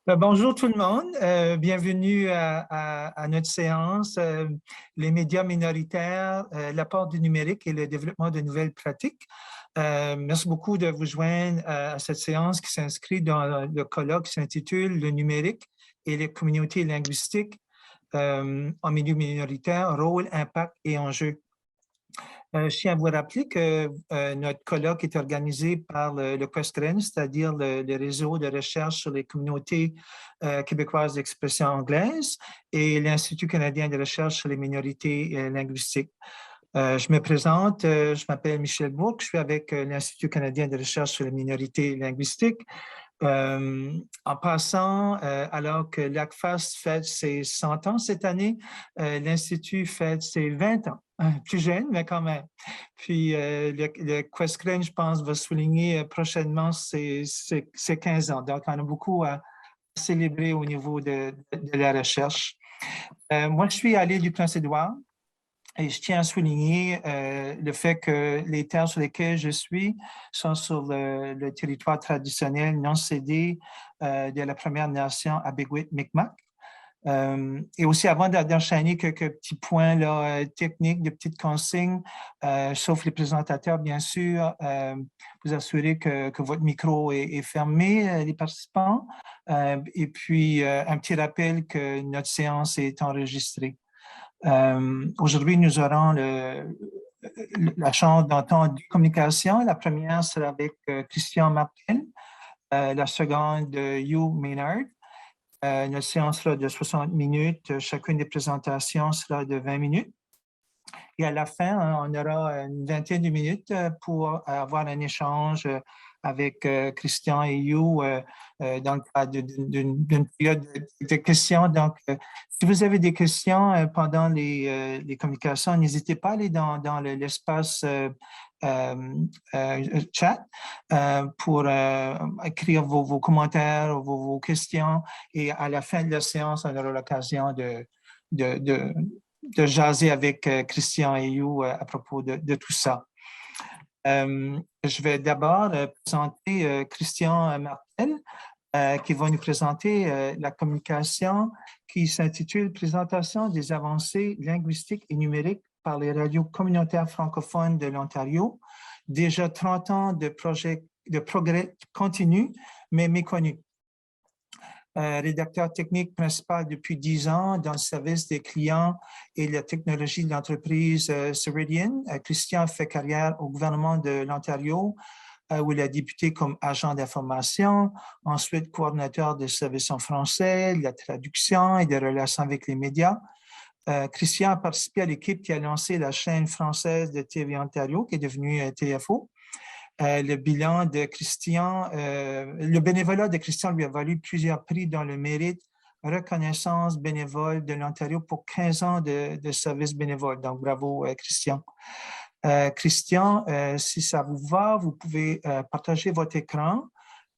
Bonjour tout le monde. Bienvenue à notre séance, les médias minoritaires, l'apport du numérique et le développement de nouvelles pratiques. Merci beaucoup de vous joindre à cette séance qui s'inscrit dans le colloque qui s'intitule « Le numérique et les communautés linguistiques en milieu minoritaire, rôle, impact et enjeux ». Je tiens à vous rappeler que notre colloque est organisé par le QuestRen, c'est-à-dire le réseau de recherche sur les communautés québécoises d'expression anglaise et l'Institut canadien de recherche sur les minorités linguistiques. Je me présente, je m'appelle Michel Bourque, je suis avec l'Institut canadien de recherche sur les minorités linguistiques. En passant, alors que l'ACFAS fête ses 100 ans cette année, l'Institut fête ses 20 ans. Plus jeune, mais quand même. Puis le QuestCran, je pense, va souligner prochainement ses 15 ans. Donc, on a beaucoup à célébrer au niveau de la recherche. Moi, je suis à l'île du Prince-Édouard. Et je tiens à souligner le fait que les terres sur lesquelles je suis sont sur le territoire traditionnel non cédé de la Première Nation Abégwit-Micmac. Et aussi, avant d'enchaîner quelques petits points là, techniques, de petites consignes, sauf les présentateurs, bien sûr, vous assurez que votre micro est fermé, les participants. Et puis, un petit rappel que notre séance est enregistrée. Aujourd'hui, nous aurons la chance d'entendre deux communications. La première sera avec Christian Martin, la seconde de Hugh Maynard. Notre séance sera de 60 minutes. Chacune des présentations sera de 20 minutes. Et à la fin, on aura une vingtaine de minutes pour avoir un échange avec Christian et You dans le cadre d'une période de questions. Donc, si vous avez des questions pendant les communications, n'hésitez pas à aller dans l'espace chat pour écrire vos commentaires, vos questions. Et à la fin de la séance, on aura l'occasion de jaser avec Christian et You à propos de tout ça. Je vais d'abord présenter Christian Martel, qui va nous présenter la communication qui s'intitule « Présentation des avancées linguistiques et numériques par les radios communautaires francophones de l'Ontario, déjà 30 ans de progrès continu, mais méconnu ». Rédacteur technique principal depuis 10 ans dans le service des clients et la technologie de l'entreprise Ceridian. Christian fait carrière au gouvernement de l'Ontario, où il a débuté comme agent d'information, ensuite coordinateur des services en français, de la traduction et des relations avec les médias. Christian a participé à l'équipe qui a lancé la chaîne française de TV Ontario, qui est devenue TFO. Le bilan de Christian, le bénévolat de Christian lui a valu plusieurs prix dans le mérite, reconnaissance bénévole de l'Ontario pour 15 ans de service bénévole. Donc, bravo, Christian. Christian, si ça vous va, vous pouvez partager votre écran.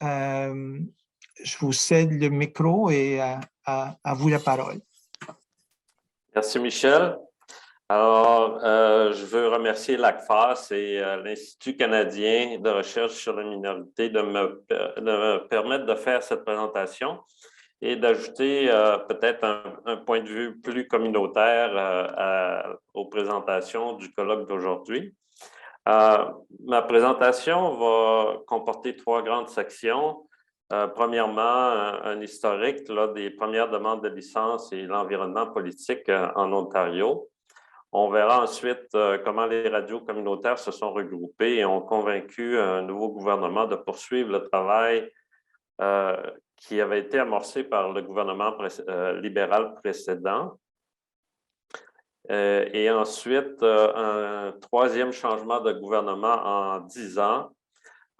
Je vous cède le micro et à vous la parole. Merci, Michel. Alors, je veux remercier l'ACFAS et l'Institut canadien de recherche sur les minorités de me permettre de faire cette présentation et d'ajouter peut-être un point de vue plus communautaire aux présentations du colloque d'aujourd'hui. Ma présentation va comporter 3 grandes sections. Premièrement, un historique là, des premières demandes de licence et l'environnement politique en Ontario. On verra ensuite comment les radios communautaires se sont regroupées et ont convaincu un nouveau gouvernement de poursuivre le travail qui avait été amorcé par le gouvernement libéral précédent. Et ensuite, un troisième changement de gouvernement en 10 ans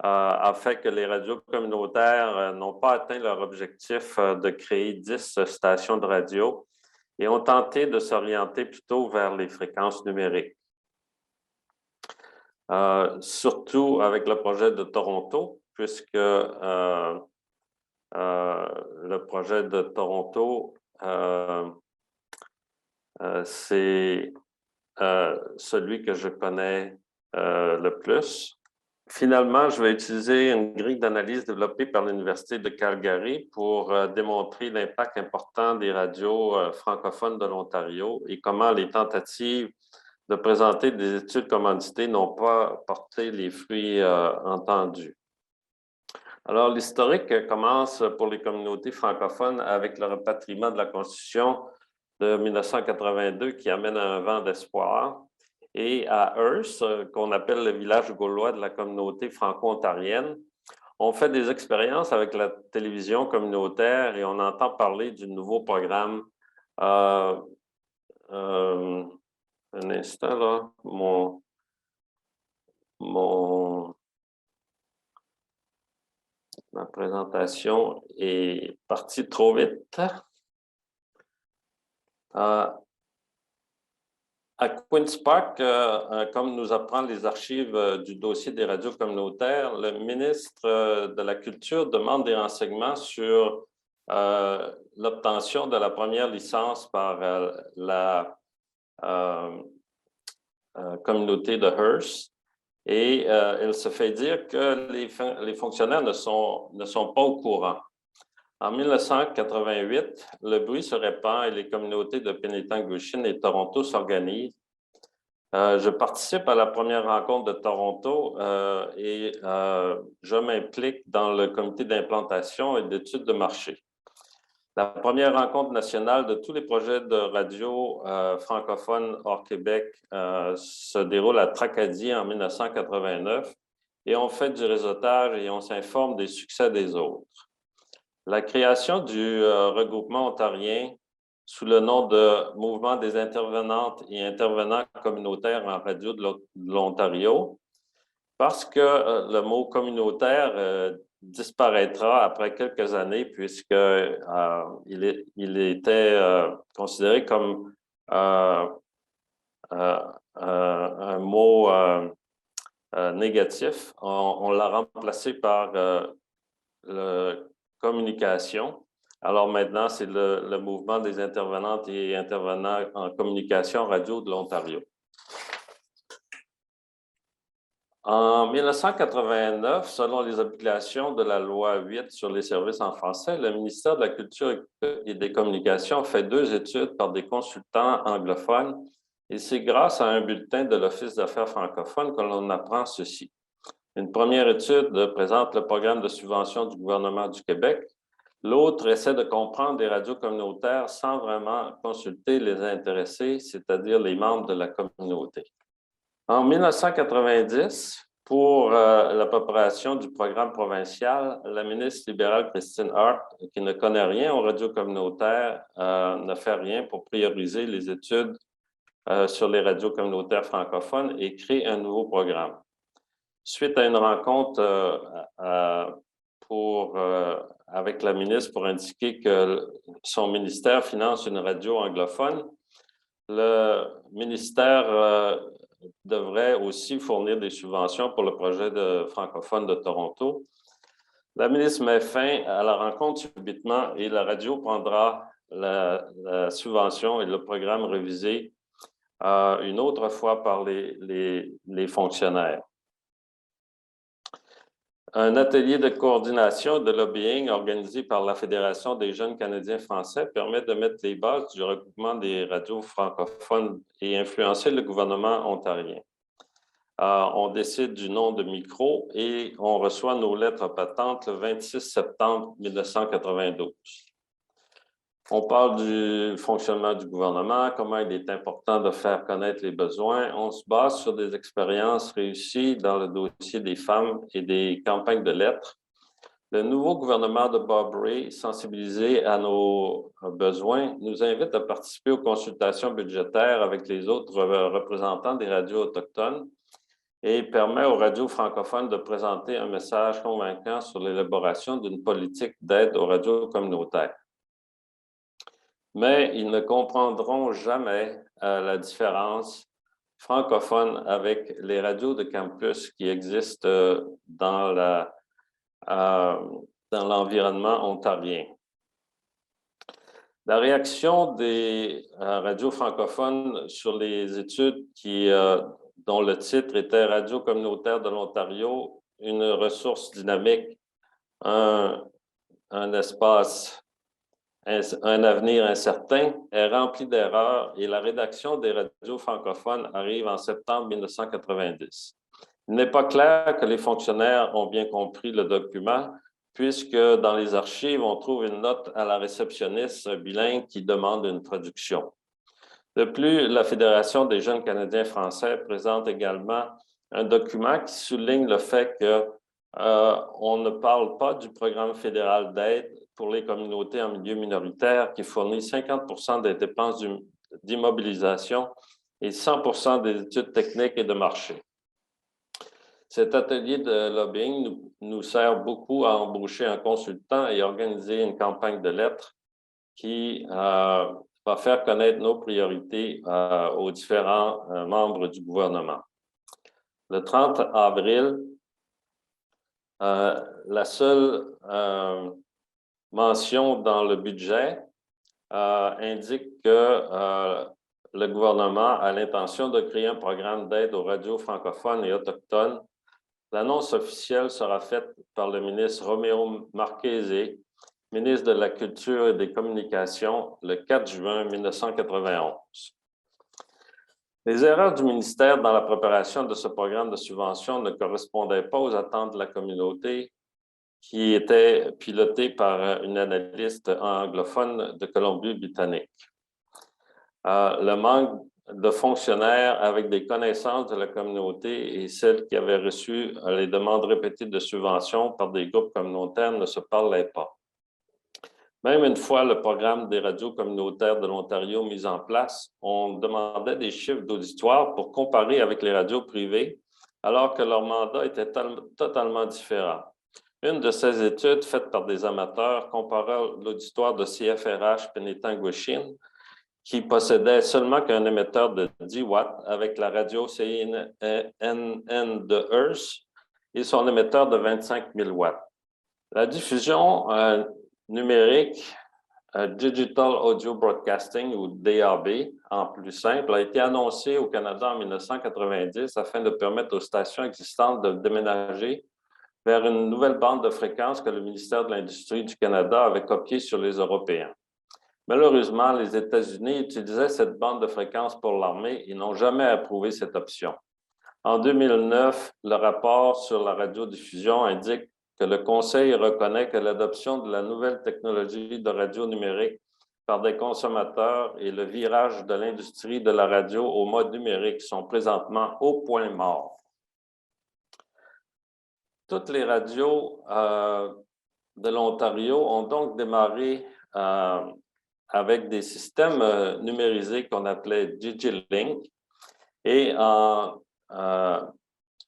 a fait que les radios communautaires n'ont pas atteint leur objectif de créer 10 stations de radio et ont tenté de s'orienter plutôt vers les fréquences numériques. Surtout avec le projet de Toronto, puisque le projet de Toronto, c'est celui que je connais le plus. Finalement, je vais utiliser une grille d'analyse développée par l'Université de Calgary pour démontrer l'impact important des radios francophones de l'Ontario et comment les tentatives de présenter des études commanditées n'ont pas porté les fruits entendus. Alors, l'historique commence pour les communautés francophones avec le rapatriement de la Constitution de 1982 qui amène un vent d'espoir. Et à Hearst, qu'on appelle le village gaulois de la communauté franco-ontarienne, on fait des expériences avec la télévision communautaire et on entend parler du nouveau programme. Un instant, là, ma présentation est partie trop vite. À Queen's Park, comme nous apprend les archives du dossier des radios communautaires, le ministre de la Culture demande des renseignements sur l'obtention de la première licence par la communauté de Hearst. Et elle se fait dire que les fonctionnaires ne sont pas au courant. En 1988, le bruit se répand et les communautés de Penetanguishene et Toronto s'organisent. Je participe à la première rencontre de Toronto et je m'implique dans le comité d'implantation et d'études de marché. La première rencontre nationale de tous les projets de radio francophones hors Québec se déroule à Tracadie en 1989 et on fait du réseautage et on s'informe des succès des autres. La création du regroupement ontarien sous le nom de Mouvement des intervenantes et intervenants communautaires en radio de l'Ontario, parce que le mot communautaire disparaîtra après quelques années puisqu'il était considéré comme un mot négatif. On l'a remplacé par le communication. Alors maintenant, c'est le mouvement des intervenantes et intervenants en communication radio de l'Ontario. En 1989, selon les obligations de la loi 8 sur les services en français, le ministère de la Culture et des Communications fait 2 études par des consultants anglophones et c'est grâce à un bulletin de l'Office d'affaires francophones que l'on apprend ceci. Une première étude présente le programme de subvention du gouvernement du Québec. L'autre essaie de comprendre des radios communautaires sans vraiment consulter les intéressés, c'est-à-dire les membres de la communauté. En 1990, pour la préparation du programme provincial, la ministre libérale Christine Hart, qui ne connaît rien aux radios communautaires, ne fait rien pour prioriser les études sur les radios communautaires francophones et crée un nouveau programme. Suite à une rencontre avec la ministre pour indiquer que son ministère finance une radio anglophone, le ministère devrait aussi fournir des subventions pour le projet de francophone de Toronto. La ministre met fin à la rencontre subitement et la radio prendra la subvention et le programme révisé une autre fois par les fonctionnaires. Un atelier de coordination et de lobbying organisé par la Fédération des jeunes Canadiens français permet de mettre les bases du regroupement des radios francophones et influencer le gouvernement ontarien. On décide du nom de micro et on reçoit nos lettres patentes le 26 septembre 1992. On parle du fonctionnement du gouvernement, comment il est important de faire connaître les besoins. On se base sur des expériences réussies dans le dossier des femmes et des campagnes de lettres. Le nouveau gouvernement de Bob Rae, sensibilisé à nos besoins, nous invite à participer aux consultations budgétaires avec les autres représentants des radios autochtones et permet aux radios francophones de présenter un message convaincant sur l'élaboration d'une politique d'aide aux radios communautaires. Mais ils ne comprendront jamais la différence francophone avec les radios de campus qui existent dans l'environnement ontarien. La réaction des radios francophones sur les études dont le titre était « Radio communautaire de l'Ontario une ressource dynamique, un espace, un avenir incertain, est rempli d'erreurs et la rédaction des radios francophones arrive en septembre 1990. Il n'est pas clair que les fonctionnaires ont bien compris le document, puisque dans les archives, on trouve une note à la réceptionniste bilingue qui demande une traduction. De plus, la Fédération des jeunes Canadiens français présente également un document qui souligne le fait qu'on ne parle pas du programme fédéral d'aide pour les communautés en milieu minoritaire qui fournit 50% des dépenses d'immobilisation et 100% des études techniques et de marché. Cet atelier de lobbying nous sert beaucoup à embaucher un consultant et organiser une campagne de lettres qui va faire connaître nos priorités aux différents membres du gouvernement. Le 30 avril, la seule mention dans le budget indique que le gouvernement a l'intention de créer un programme d'aide aux radios francophones et autochtones. L'annonce officielle sera faite par le ministre Romeo Marchese, ministre de la Culture et des Communications, le 4 juin 1991. Les erreurs du ministère dans la préparation de ce programme de subvention ne correspondaient pas aux attentes de la communauté qui était pilotée par une analyste anglophone de Colombie-Britannique. Le manque de fonctionnaires avec des connaissances de la communauté et celles qui avaient reçu les demandes répétées de subventions par des groupes communautaires ne se parlaient pas. Même une fois le programme des radios communautaires de l'Ontario mis en place, on demandait des chiffres d'auditoire pour comparer avec les radios privées, alors que leur mandat était totalement différent. Une de ces études, faite par des amateurs, comparait l'auditoire de CFRH Penetanguishene, qui possédait seulement qu'un émetteur de 10 watts avec la radio CNN de Hearst et son émetteur de 25 000 watts. La diffusion numérique, Digital Audio Broadcasting ou DAB, en plus simple, a été annoncée au Canada en 1990 afin de permettre aux stations existantes de déménager vers une nouvelle bande de fréquences que le ministère de l'Industrie du Canada avait copiée sur les Européens. Malheureusement, les États-Unis utilisaient cette bande de fréquences pour l'armée et n'ont jamais approuvé cette option. En 2009, le rapport sur la radiodiffusion indique que le Conseil reconnaît que l'adoption de la nouvelle technologie de radio numérique par des consommateurs et le virage de l'industrie de la radio au mode numérique sont présentement au point mort. Toutes les radios de l'Ontario ont donc démarré avec des systèmes numérisés qu'on appelait DigiLink. Et en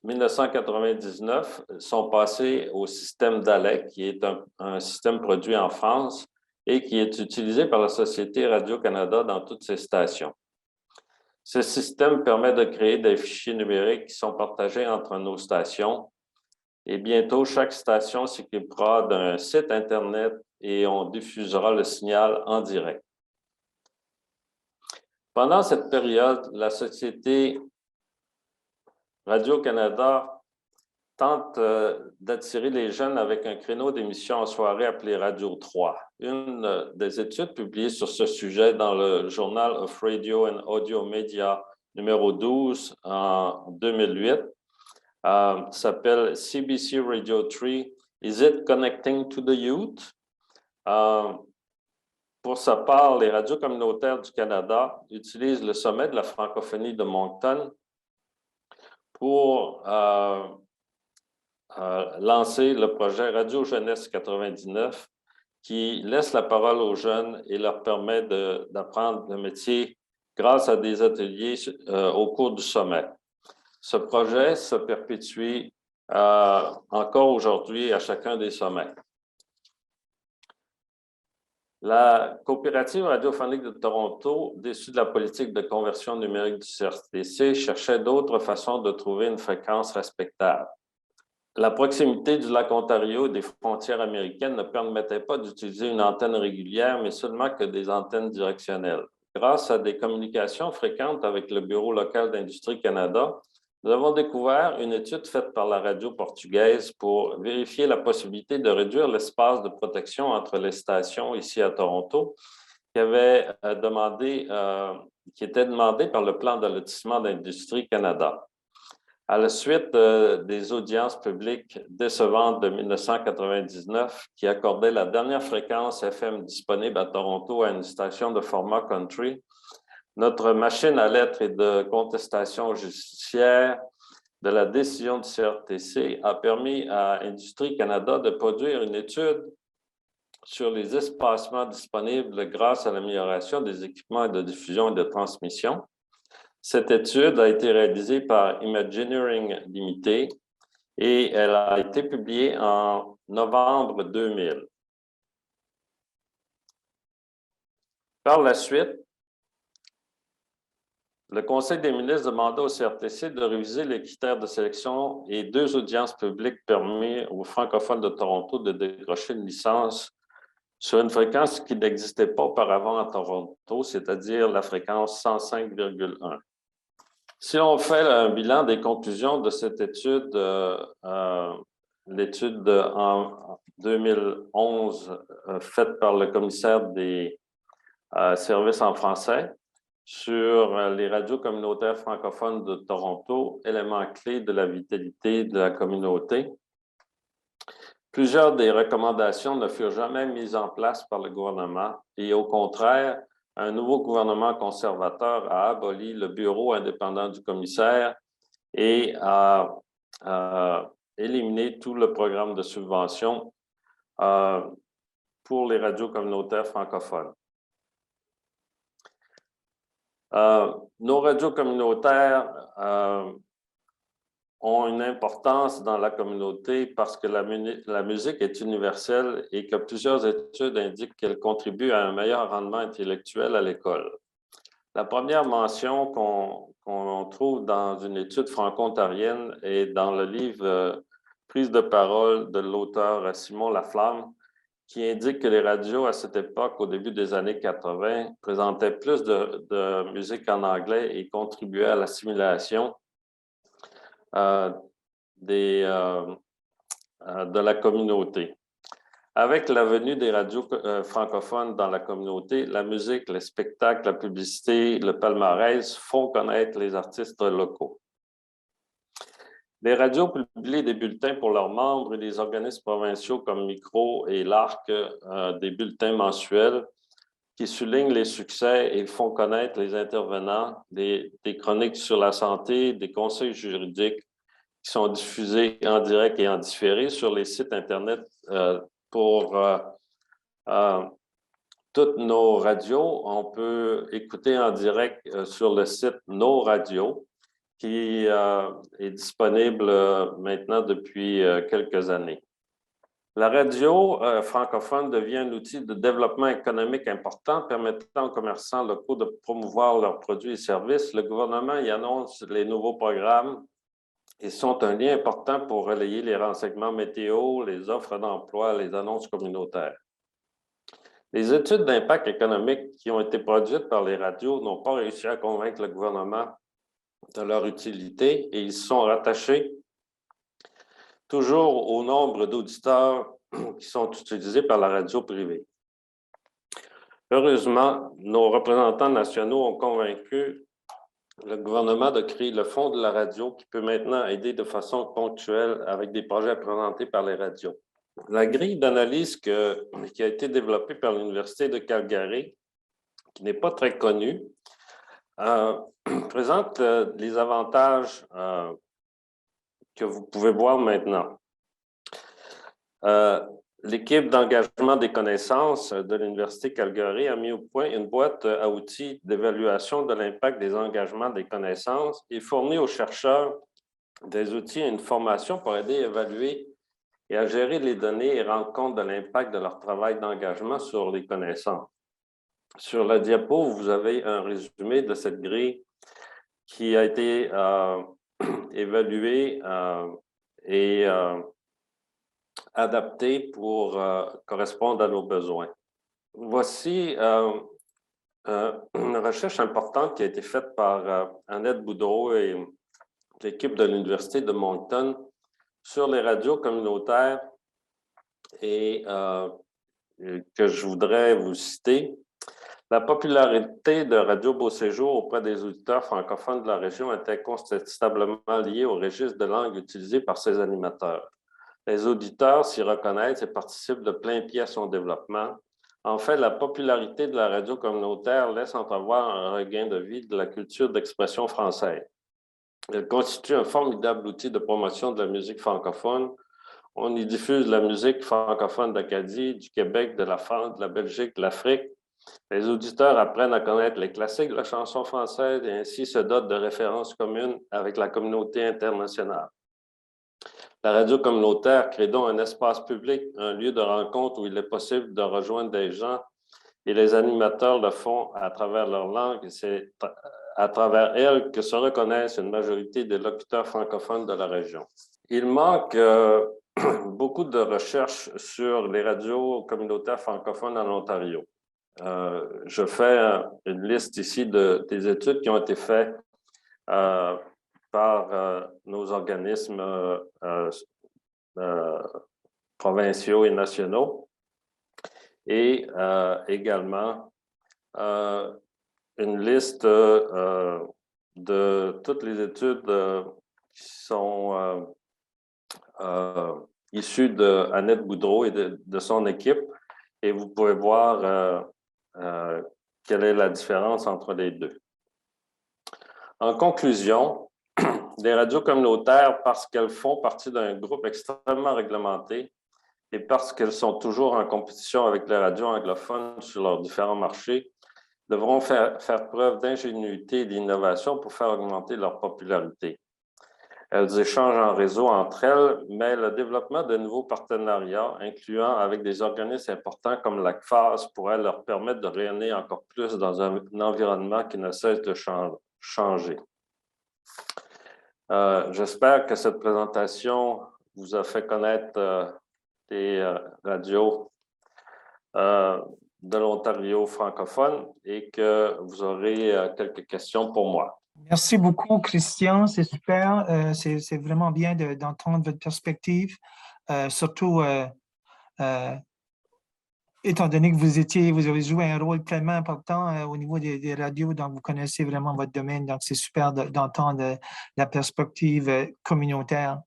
1999, sont passés au système DALEC, qui est un système produit en France et qui est utilisé par la Société Radio-Canada dans toutes ses stations. Ce système permet de créer des fichiers numériques qui sont partagés entre nos stations. Et bientôt, chaque station s'équipera d'un site Internet et on diffusera le signal en direct. Pendant cette période, la Société Radio-Canada tente d'attirer les jeunes avec un créneau d'émission en soirée appelé Radio 3. Une des études publiées sur ce sujet dans le Journal of Radio and Audio Media numéro 12 en 2008 s'appelle CBC Radio 3, Is it Connecting to the Youth? Pour sa part, les radios communautaires du Canada utilisent le sommet de la francophonie de Moncton pour lancer le projet Radio Jeunesse 99 qui laisse la parole aux jeunes et leur permet d'apprendre le métier grâce à des ateliers au cours du sommet. Ce projet se perpétue encore aujourd'hui à chacun des sommets. La coopérative radiophonique de Toronto, déçue de la politique de conversion numérique du CRTC, cherchait d'autres façons de trouver une fréquence respectable. La proximité du lac Ontario et des frontières américaines ne permettait pas d'utiliser une antenne régulière, mais seulement que des antennes directionnelles. Grâce à des communications fréquentes avec le Bureau local d'Industrie Canada, nous avons découvert une étude faite par la radio portugaise pour vérifier la possibilité de réduire l'espace de protection entre les stations ici à Toronto, qui était demandé par le plan de lotissement d'Industrie Canada. À la suite des audiences publiques décevantes de 1999 qui accordaient la dernière fréquence FM disponible à Toronto à une station de format country, notre machine à lettres et de contestation judiciaire de la décision du CRTC a permis à Industrie Canada de produire une étude sur les espacements disponibles grâce à l'amélioration des équipements de diffusion et de transmission. Cette étude a été réalisée par Imagineering Limited et elle a été publiée en novembre 2000. Par la suite, le Conseil des ministres demanda au CRTC de réviser les critères de sélection et 2 audiences publiques permettent aux francophones de Toronto de décrocher une licence sur une fréquence qui n'existait pas auparavant à Toronto, c'est-à-dire la fréquence 105,1. Si on fait un bilan des conclusions de cette étude, l'étude en 2011 faite par le commissaire des services en français sur les radios communautaires francophones de Toronto, élément clé de la vitalité de la communauté. Plusieurs des recommandations ne furent jamais mises en place par le gouvernement et au contraire, un nouveau gouvernement conservateur a aboli le bureau indépendant du commissaire et a éliminé tout le programme de subvention pour les radios communautaires francophones. Nos radios communautaires ont une importance dans la communauté parce que la musique est universelle et que plusieurs études indiquent qu'elle contribue à un meilleur rendement intellectuel à l'école. La première mention qu'on trouve dans une étude franco-ontarienne est dans le livre Prise de parole de l'auteur Simon Laflamme, qui indique que les radios à cette époque, au début des années 80, présentaient plus de musique en anglais et contribuaient à l'assimilation de la communauté. Avec la venue des radios francophones dans la communauté, la musique, les spectacles, la publicité, le palmarès font connaître les artistes locaux. Les radios publient des bulletins pour leurs membres et les organismes provinciaux comme Micro et l'Arc, des bulletins mensuels qui soulignent les succès et font connaître les intervenants, des chroniques sur la santé, des conseils juridiques qui sont diffusés en direct et en différé sur les sites Internet pour toutes nos radios. On peut écouter en direct sur le site Nos Radios, qui est disponible maintenant depuis quelques années. La radio francophone devient un outil de développement économique important permettant aux commerçants locaux de promouvoir leurs produits et services. Le gouvernement y annonce les nouveaux programmes et sont un lien important pour relayer les renseignements météo, les offres d'emploi, les annonces communautaires. Les études d'impact économique qui ont été produites par les radios n'ont pas réussi à convaincre le gouvernement de leur utilité et ils sont rattachés toujours au nombre d'auditeurs qui sont utilisés par la radio privée. Heureusement, nos représentants nationaux ont convaincu le gouvernement de créer le Fonds de la radio qui peut maintenant aider de façon ponctuelle avec des projets présentés par les radios. La grille d'analyse qui a été développée par l'Université de Calgary, qui n'est pas très connue, présente les avantages que vous pouvez voir maintenant. L'équipe d'engagement des connaissances de l'Université Calgary a mis au point une boîte à outils d'évaluation de l'impact des engagements des connaissances et fournit aux chercheurs des outils et une formation pour aider à évaluer et à gérer les données et rendre compte de l'impact de leur travail d'engagement sur les connaissances. Sur la diapo, vous avez un résumé de cette grille qui a été évaluée et adaptée pour correspondre à nos besoins. Voici une recherche importante qui a été faite par Annette Boudreau et l'équipe de l'Université de Moncton sur les radios communautaires et que je voudrais vous citer. La popularité de Radio Beau-Séjour auprès des auditeurs francophones de la région est incontestablement liée au registre de langue utilisé par ses animateurs. Les auditeurs s'y reconnaissent et participent de plein pied à son développement. En fait, la popularité de la radio communautaire laisse entrevoir un regain de vie de la culture d'expression française. Elle constitue un formidable outil de promotion de la musique francophone. On y diffuse la musique francophone d'Acadie, du Québec, de la France, de la Belgique, de l'Afrique. Les auditeurs apprennent à connaître les classiques de la chanson française et ainsi se dotent de références communes avec la communauté internationale. La radio communautaire crée donc un espace public, un lieu de rencontre où il est possible de rejoindre des gens et les animateurs le font à travers leur langue et c'est à travers elle que se reconnaissent une majorité des locuteurs francophones de la région. Il manque beaucoup de recherches sur les radios communautaires francophones en Ontario. Je fais une liste ici des études qui ont été faites par nos organismes provinciaux et nationaux et également une liste de toutes les études qui sont issues d'Annette Boudreau et de son équipe et vous pouvez voir quelle est la différence entre les deux. En conclusion, les radios communautaires, parce qu'elles font partie d'un groupe extrêmement réglementé et parce qu'elles sont toujours en compétition avec les radios anglophones sur leurs différents marchés, devront faire preuve d'ingéniosité et d'innovation pour faire augmenter leur popularité. Elles échangent en réseau entre elles, mais le développement de nouveaux partenariats, incluant avec des organismes importants comme l'ACFAS, pourrait leur permettre de rayonner encore plus dans un environnement qui ne cesse de changer. J'espère que cette présentation vous a fait connaître les radios de l'Ontario francophone et que vous aurez quelques questions pour moi. Merci beaucoup, Christian. C'est super. C'est vraiment bien d'entendre votre perspective, surtout étant donné que vous avez joué un rôle tellement important au niveau des radios, donc vous connaissez vraiment votre domaine, donc c'est super d'entendre la perspective communautaire.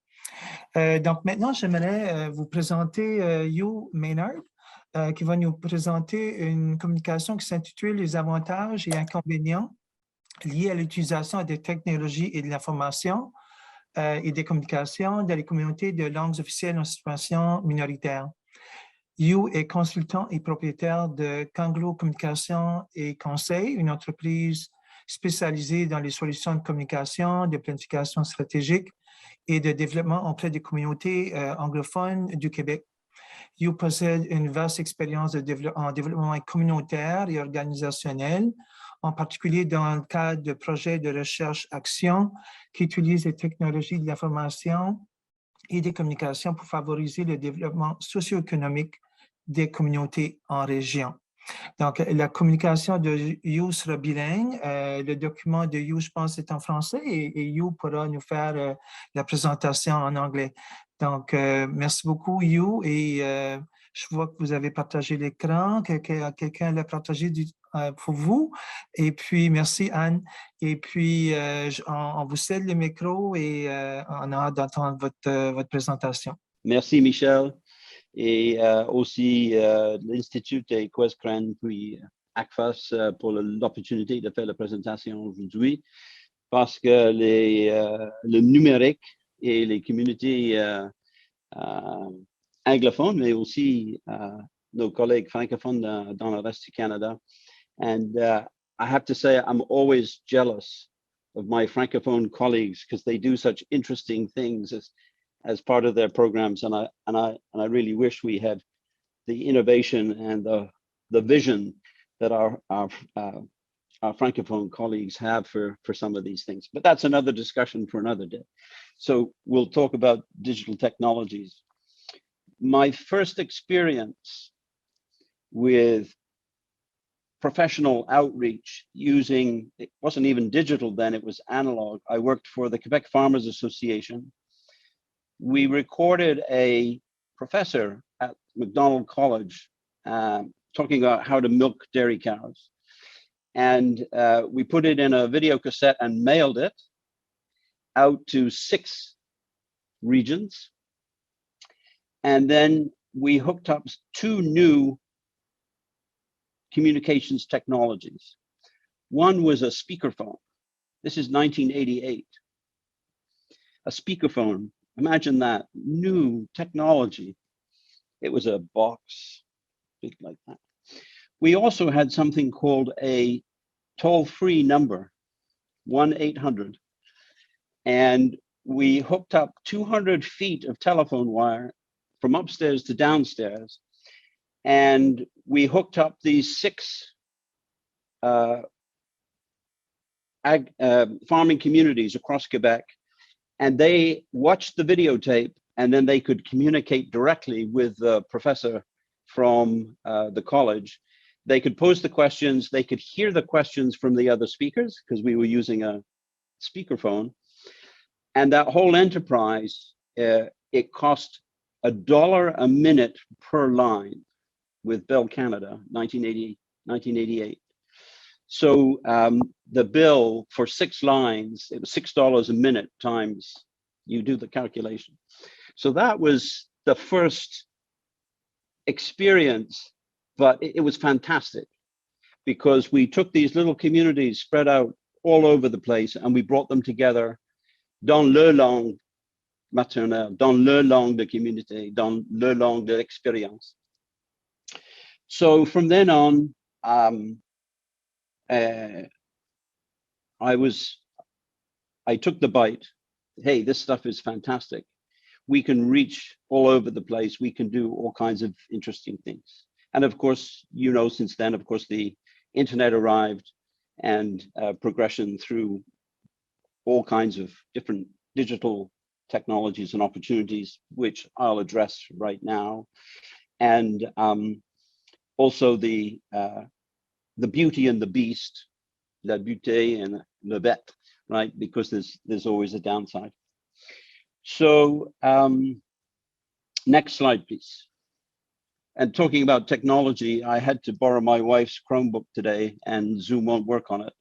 Donc maintenant, j'aimerais vous présenter Hugh Maynard, qui va nous présenter une communication qui s'intitule « Les avantages et inconvénients liés à l'utilisation des technologies et de l'information et des communications dans les communautés de langues officielles en situation minoritaire ». Hugh est consultant et propriétaire de Kanglo Communication et Conseil, une entreprise spécialisée dans les solutions de communication, de planification stratégique et de développement auprès des communautés anglophones du Québec. Hugh possède une vaste expérience en développement communautaire et organisationnel, en particulier dans le cadre de projets de recherche-action qui utilisent les technologies de l'information et des communications pour favoriser le développement socio-économique des communautés en région. Donc, la communication de Hugh sera bilingue. Le document de Hugh, je pense, est en français et Hugh pourra nous faire la présentation en anglais. Donc, merci beaucoup, Hugh. Et je vois que vous avez partagé l'écran. Quelqu'un l'a partagé pour vous. Et puis, merci, Anne. Et puis, on vous cède le micro et on a hâte d'entendre votre présentation. Merci, Michel. Et aussi l'Institut Quezcran, puis ACFAS pour l'opportunité de faire la présentation aujourd'hui, parce que le numérique et les communautés anglophones, mais aussi nos collègues francophones dans le reste du Canada. And I have to say, I'm always jealous of my francophone colleagues because they do such interesting things as part of their programs, and I really wish we had the innovation and the vision that our francophone colleagues have for some of these things. But that's another discussion for another day. So we'll talk about digital technologies. My first experience with professional outreach using, it wasn't even digital then, it was analog. I worked for the Quebec Farmers Association. We recorded a professor at Macdonald College talking about how to milk dairy cows. And we put it in a video cassette and mailed it out to 6 regions. And then we hooked up 2 new communications technologies. One was a speakerphone. This is 1988. A speakerphone, imagine that, new technology. It was a box, big like that. We also had something called a toll-free number, 1-800. And we hooked up 200 feet of telephone wire from upstairs to downstairs. And we hooked up these 6 farming communities across Quebec, and they watched the videotape, and then they could communicate directly with the professor from the college. They could pose the questions, they could hear the questions from the other speakers because we were using a speakerphone. And that whole enterprise, it cost $1 a minute per line with Bell Canada, 1988. So the bill for 6 lines, it was $6 a minute times, you do the calculation. So that was the first experience, but it was fantastic because we took these little communities spread out all over the place and we brought them together dans le langue maternelle, dans le langue de communauté, dans le langue de l'expérience. So from then on, I took the bite. Hey, this stuff is fantastic. We can reach all over the place. We can do all kinds of interesting things. And of course, you know, since then, of course, the internet arrived and progression through all kinds of different digital technologies and opportunities, which I'll address right now. And also the beauty and the beast, la beauté and le bête, right? Because there's always a downside. So next slide, please. And talking about technology, I had to borrow my wife's Chromebook today and Zoom won't work on it.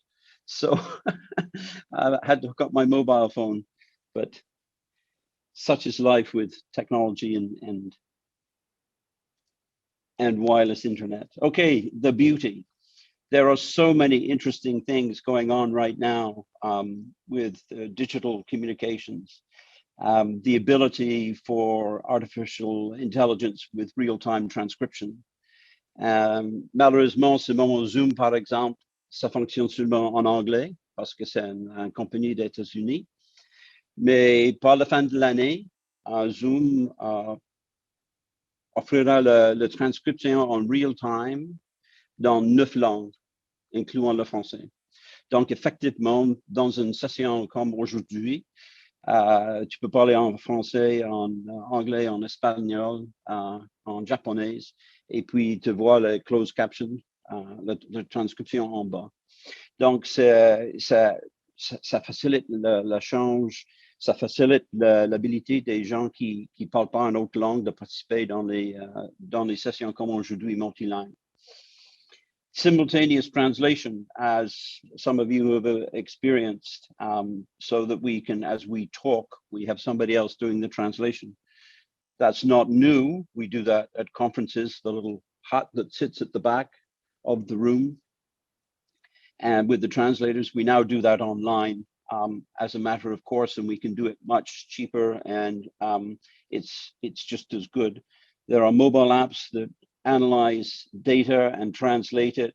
So I had to hook up my mobile phone, but such is life with technology and wireless internet. Okay, the beauty. There are so many interesting things going on right now with digital communications. The ability for artificial intelligence with real-time transcription. Malheureusement, ce mon Zoom, par exemple, ça fonctionne seulement en anglais parce que c'est une compagnie des États-Unis. Mais par la fin de l'année, Zoom offrira la transcription en real-time dans 9 langues, incluant le français. Donc, effectivement, dans une session comme aujourd'hui, tu peux parler en français, en anglais, en espagnol, en japonais, et puis tu vois le closed caption, la transcription en bas. Donc, ça facilite l'échange, ça facilite l'habilité des gens qui ne parlent pas une autre langue de participer dans les sessions comme aujourd'hui multilingues. Simultaneous translation, as some of you have experienced, so that we can, as we talk, we have somebody else doing the translation. That's not new. We do that at conferences, the little hut that sits at the back of the room. And with the translators, we now do that online as a matter of course, and we can do it much cheaper, and it's just as good. There are mobile apps that analyze data and translate it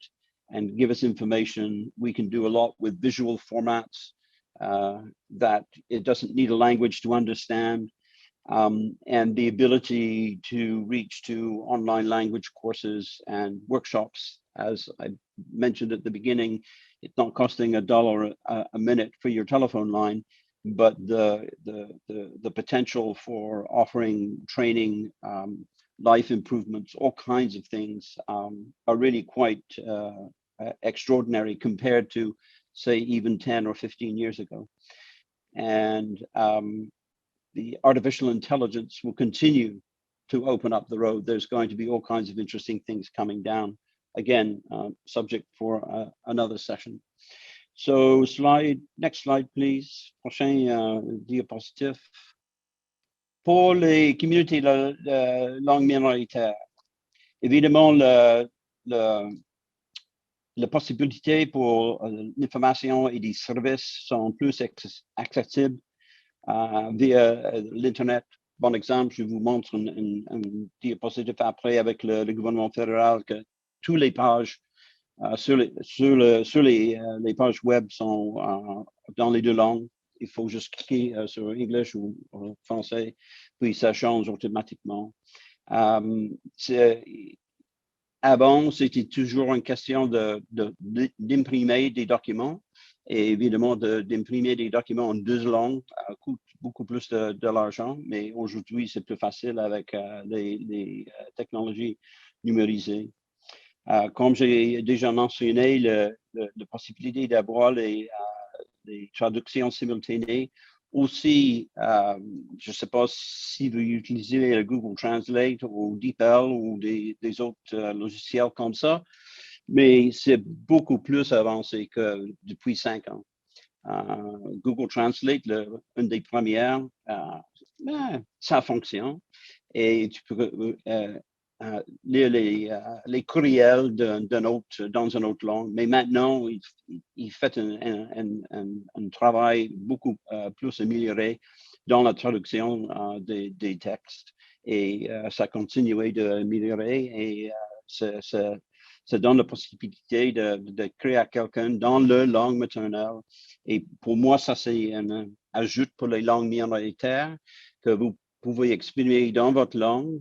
and give us information. We can do a lot with visual formats that it doesn't need a language to understand, and the ability to reach to online language courses and workshops. As I mentioned at the beginning, it's not costing $1 a minute for your telephone line, but the potential for offering training, life improvements, all kinds of things are really quite extraordinary compared to, say, even 10 or 15 years ago. And the artificial intelligence will continue to open up the road. There's going to be all kinds of interesting things coming down. Again, subject for another session. So next slide, please. Prochain diapositive. Pour les communautés de langue minoritaire, évidemment, les possibilités pour l'information et des services sont plus accessibles via l'Internet. Bon exemple, je vous montre un diapositive après avec le gouvernement fédéral que toutes les pages sur les pages web sont dans les deux langues. Il faut juste cliquer sur English ou français, puis ça change automatiquement. Avant, c'était toujours une question d'imprimer des documents. Et évidemment, d'imprimer des documents en deux langues coûte beaucoup plus de l'argent. Mais aujourd'hui, c'est plus facile avec les technologies numérisées. Comme j'ai déjà mentionné, la possibilité d'avoir les traductions simultanées. Aussi, je ne sais pas si vous utilisez le Google Translate ou DeepL ou des autres logiciels comme ça, mais c'est beaucoup plus avancé que depuis 5 ans. Google Translate, une des premières, ça fonctionne et tu peux lire les courriels dans une autre langue, mais maintenant, il fait un travail beaucoup plus amélioré dans la traduction des textes et ça continue d'améliorer et ça donne la possibilité de créer à quelqu'un dans leur langue maternelle. Et pour moi, ça, c'est un ajout pour les langues minoritaires que vous pouvez exprimer dans votre langue,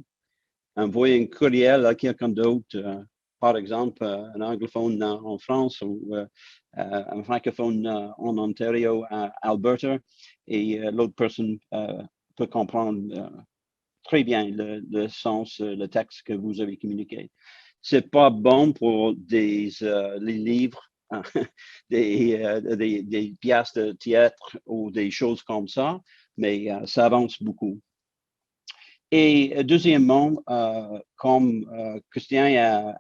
envoyer un courriel à quelqu'un d'autre, par exemple, un anglophone en France ou un francophone en Ontario, à Alberta, et l'autre personne peut comprendre très bien le sens, le texte que vous avez communiqué. C'est pas bon pour les livres, des pièces de théâtre ou des choses comme ça, mais ça avance beaucoup. Et deuxièmement, comme Christian a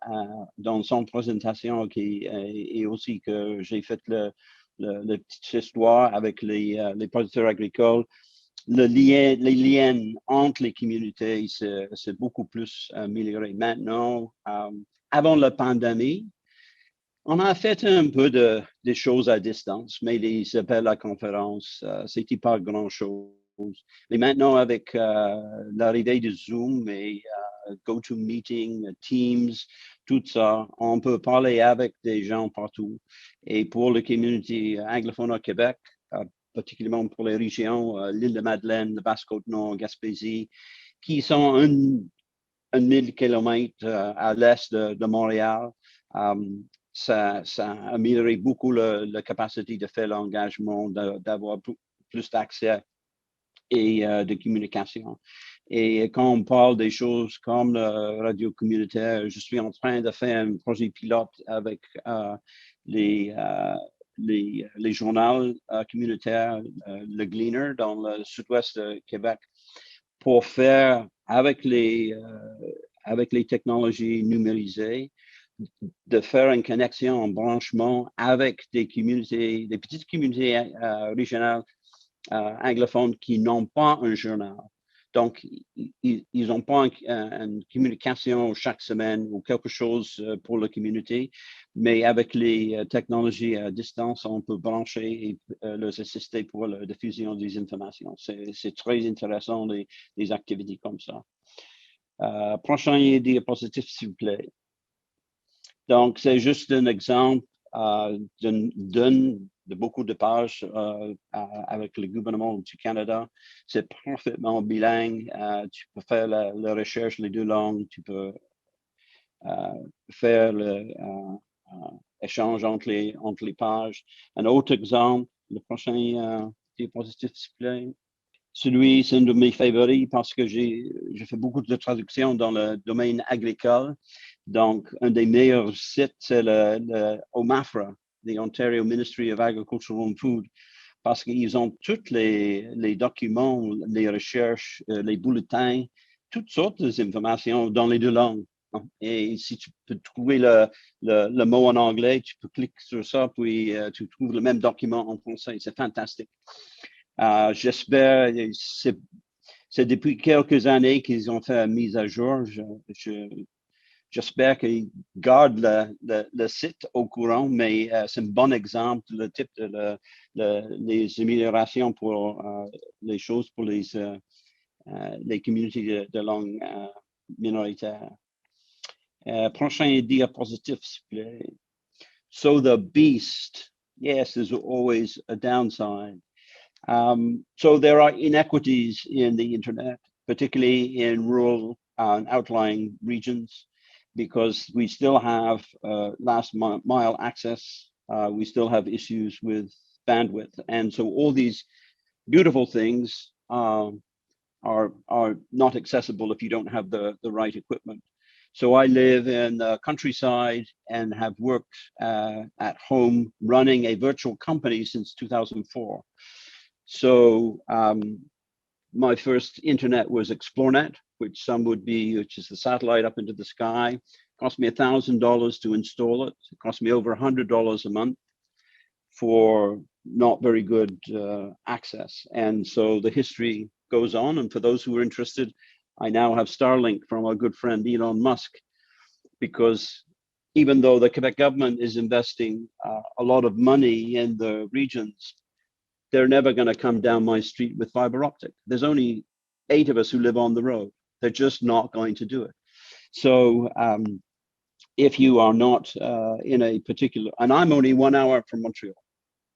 dans son présentation et aussi que j'ai fait la petite histoire avec les producteurs agricoles, les liens entre les communautés, c'est beaucoup plus amélioré. Maintenant, avant la pandémie, on a fait un peu des choses à distance, mais les appels à conférence, c'était pas grand-chose. Mais maintenant, avec l'arrivée de Zoom et GoToMeeting, Teams, tout ça, on peut parler avec des gens partout. Et pour la communauté anglophone au Québec, particulièrement pour les régions, l'île de Madeleine, le Basse-Côte-Nord, Gaspésie, qui sont 1000 kilomètres à l'est de Montréal, ça a amélioré beaucoup la capacité de faire l'engagement, d'avoir plus d'accès et de communication. Et quand on parle des choses comme la radio communautaire, je suis en train de faire un projet pilote avec les journaux communautaires, le Gleaner dans le sud-ouest de Québec, pour faire avec les technologies numérisées, de faire une connexion, un branchement avec des communautés, des petites communautés régionales anglophones qui n'ont pas un journal. Donc, ils n'ont pas une communication chaque semaine ou quelque chose pour la communauté, mais avec les technologies à distance, on peut brancher et les assister pour la diffusion des informations. C'est très intéressant, les activités comme ça. Prochain diapositive, s'il vous plaît. Donc, c'est juste un exemple de beaucoup de pages avec le gouvernement du Canada. C'est parfaitement bilingue. Tu peux faire la recherche les deux langues. Tu peux faire l'échange entre les pages. Un autre exemple, le prochain diapositive, s'il vous plaît. Celui, c'est un de mes favoris parce que j'ai fait beaucoup de traductions dans le domaine agricole Donc, un des meilleurs sites, c'est le OMAFRA, the Ontario Ministry of Agriculture and Food, parce qu'ils ont tous les documents, les recherches, les bulletins, toutes sortes d'informations dans les deux langues. Et si tu peux trouver le mot en anglais, tu peux cliquer sur ça, puis tu trouves le même document en français. C'est fantastique. J'espère, c'est depuis quelques années qu'ils ont fait la mise à jour. J'espère qu'ils gardent le site au courant, mais c'est un bon exemple, le type de les améliorations pour les choses pour les communautés de langue minoritaire. Prochain diapositive, s'il vous plaît. So the beast, yes, there's always a downside. So there are inequities in the internet, particularly in rural and outlying regions, because we still have last mile access. We still have issues with bandwidth. And so all these beautiful things are not accessible if you don't have the right equipment. So I live in the countryside and have worked at home running a virtual company since 2004. So my first internet was Xplornet, which is the satellite up into the sky. It cost me $1,000 to install it. It cost me over $100 a month for not very good access. And so the history goes on. And for those who are interested, I now have Starlink from our good friend Elon Musk, because even though the Quebec government is investing a lot of money in the regions, they're never going to come down my street with fiber optic. There's only 8 of us who live on the road. They're just not going to do it. So if you are not in a particular, and I'm only 1 hour from Montreal.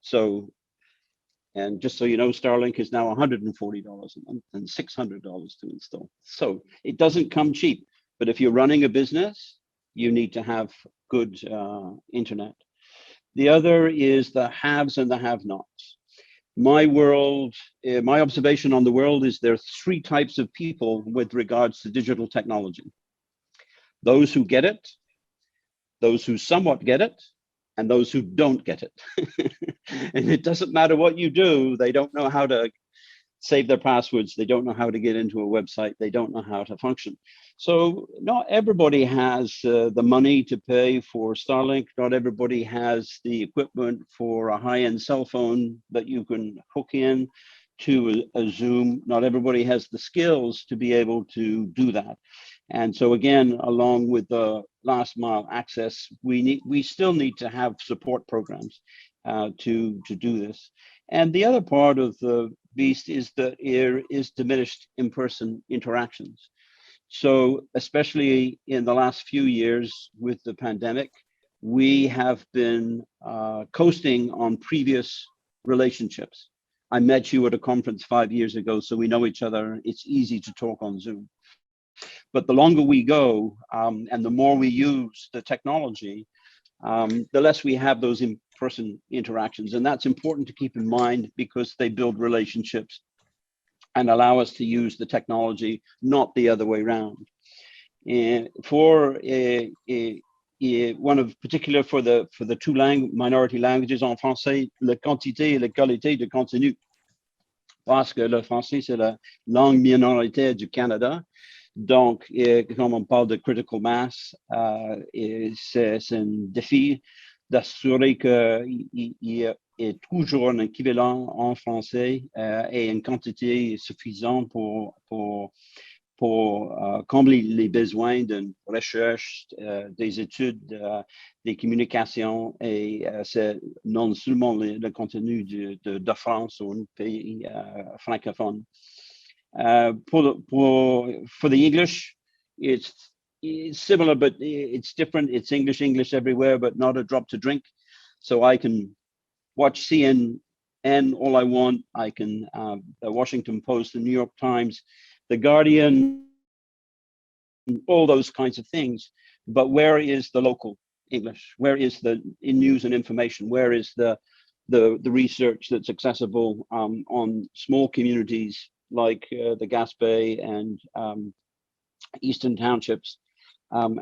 So, and just so you know, Starlink is now $140 a month and $600 to install. So it doesn't come cheap, but if you're running a business, you need to have good internet. The other is the haves and the have-nots. My observation on the world is there are 3 types of people with regards to digital technology. Those who get it, those who somewhat get it, and those who don't get it. And it doesn't matter what you do, they don't know how to save their passwords, they don't know how to get into a website, they don't know how to function. So not everybody has the money to pay for Starlink, not everybody has the equipment for a high-end cell phone that you can hook in to a Zoom, not everybody has the skills to be able to do that. And so again, along with the last mile access, we still need to have support programs to do this. And the other part of the beast is that there is diminished in-person interactions. So especially in the last few years with the pandemic, we have been coasting on previous relationships. I met you at a conference 5 years ago, so we know each other. It's easy to talk on Zoom. But the longer we go and the more we use the technology, the less we have those in-person interactions. And that's important to keep in mind because they build relationships and allow us to use the technology, not the other way around. And for one of particular for the 2 minority languages en français, la quantité et la qualité de contenu. Parce que le français, c'est la langue minoritaire du Canada. Donc, comme on parle de critical mass, c'est un défi d'assurer qu'il y ait toujours un équivalent en français et une quantité suffisante pour combler les besoins d'une recherche, des études, des communications, et c'est non seulement le contenu de France ou un pays francophone. For the English, it's similar, but it's different. It's English everywhere, but not a drop to drink. So I can watch CNN all I want. I can the Washington Post, the New York Times, the Guardian, all those kinds of things. But where is the local English? Where is the news and information? Where is the research that's accessible on small communities like the Gaspé and Eastern Townships?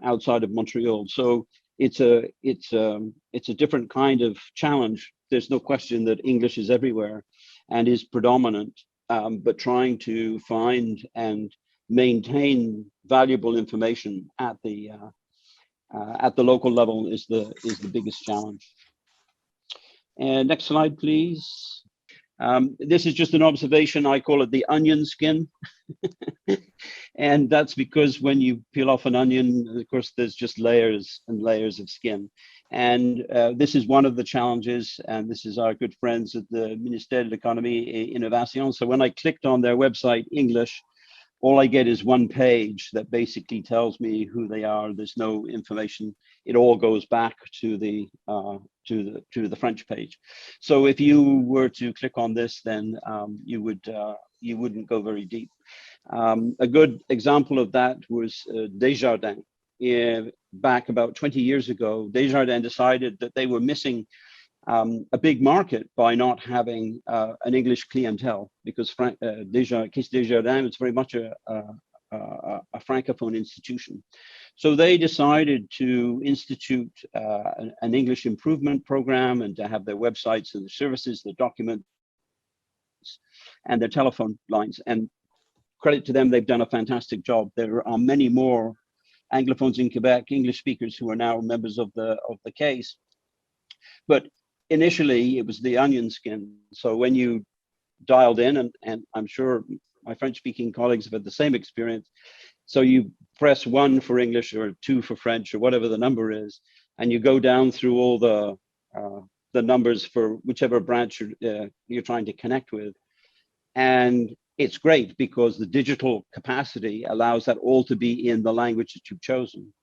outside of Montreal. So it's a different kind of challenge. There's no question that English is everywhere and is predominant, but trying to find and maintain valuable information at the local level is the biggest challenge. And next slide, please. This is just an observation. I call it the onion skin. And that's because when you peel off an onion, of course, there's just layers and layers of skin. And this is one of the challenges. And this is our good friends at the Ministère de l'Économie et Innovation. So when I clicked on their website, English, all I get is one page that basically tells me who they are. There's no information. It all goes back to the French page. So if you were to click on this, then you wouldn't go very deep. A good example of that was Desjardins. Back about 20 years ago, Desjardins decided that they were missing a big market by not having an English clientele, because Caisse Desjardins is very much a francophone institution. So they decided to institute an English improvement program and to have their websites and the services, the documents, and their telephone lines. And credit to them, they've done a fantastic job. There are many more Anglophones in Quebec, English speakers, who are now members of the case. But initially, it was the onion skin. So when you dialed in, and I'm sure my French-speaking colleagues have had the same experience. So you press 1 for English or 2 for French or whatever the number is, and you go down through all the numbers for whichever branch you're trying to connect with. And it's great because the digital capacity allows that all to be in the language that you've chosen.